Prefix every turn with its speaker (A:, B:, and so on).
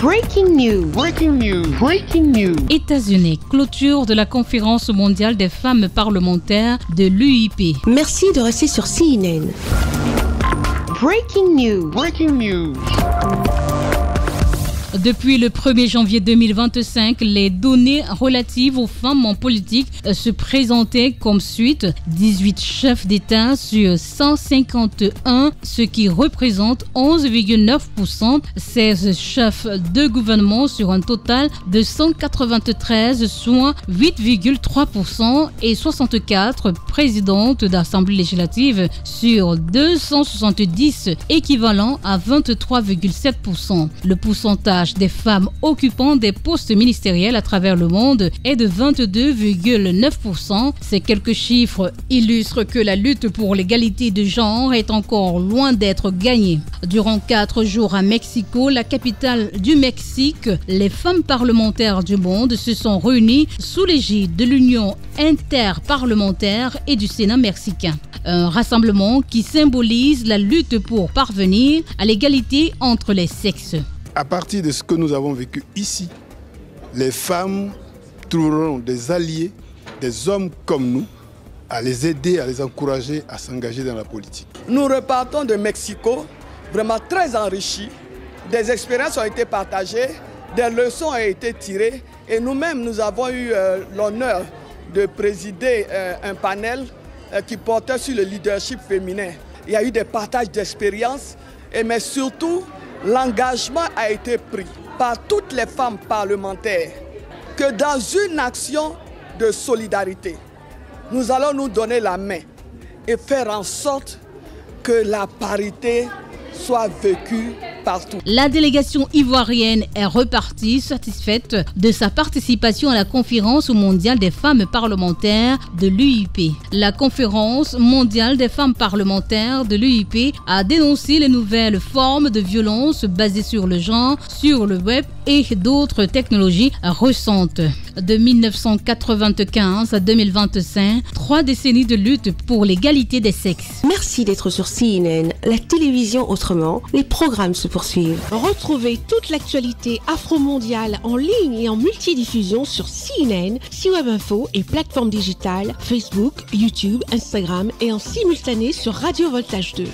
A: Breaking news. Breaking news. Breaking news.
B: États-Unis, clôture de la conférence mondiale des femmes parlementaires de l'UIP.
C: Merci de rester sur CNN.
A: Breaking news. Breaking news.
B: Depuis le 1er janvier 2025, les données relatives aux femmes en politique se présentaient comme suite: 18 chefs d'État sur 151, ce qui représente 11,9%, 16 chefs de gouvernement sur un total de 193, soit 8,3%, et 64 présidentes d'Assemblée législative sur 270, équivalent à 23,7%. Le pourcentage des femmes occupant des postes ministériels à travers le monde est de 22,9%. Ces quelques chiffres illustrent que la lutte pour l'égalité de genre est encore loin d'être gagnée. Durant 4 jours à Mexico, la capitale du Mexique, les femmes parlementaires du monde se sont réunies sous l'égide de l'Union interparlementaire et du Sénat mexicain. Un rassemblement qui symbolise la lutte pour parvenir à l'égalité entre les sexes.
D: À partir de ce que nous avons vécu ici, les femmes trouveront des alliés, des hommes comme nous, à les aider, à les encourager à s'engager dans la politique.
E: Nous repartons de Mexico vraiment très enrichis. Des expériences ont été partagées, des leçons ont été tirées et nous-mêmes, nous avons eu l'honneur de présider un panel qui portait sur le leadership féminin. Il y a eu des partages d'expériences, mais surtout, l'engagement a été pris par toutes les femmes parlementaires que dans une action de solidarité, nous allons nous donner la main et faire en sorte que la parité soit vécue partout.
B: La délégation ivoirienne est repartie satisfaite de sa participation à la conférence mondiale des femmes parlementaires de l'UIP. La conférence mondiale des femmes parlementaires de l'UIP a dénoncé les nouvelles formes de violence basées sur le genre, sur le web et d'autres technologies récentes. De 1995 à 2025, 3 décennies de lutte pour l'égalité des sexes.
C: Merci d'être sur CNN, la télévision autrement. Les programmes se poursuivent.
F: Retrouvez toute l'actualité afro-mondiale en ligne et en multidiffusion sur CNN, C-Web Info et plateformes digitales, Facebook, YouTube, Instagram et en simultané sur Radio Voltage 2.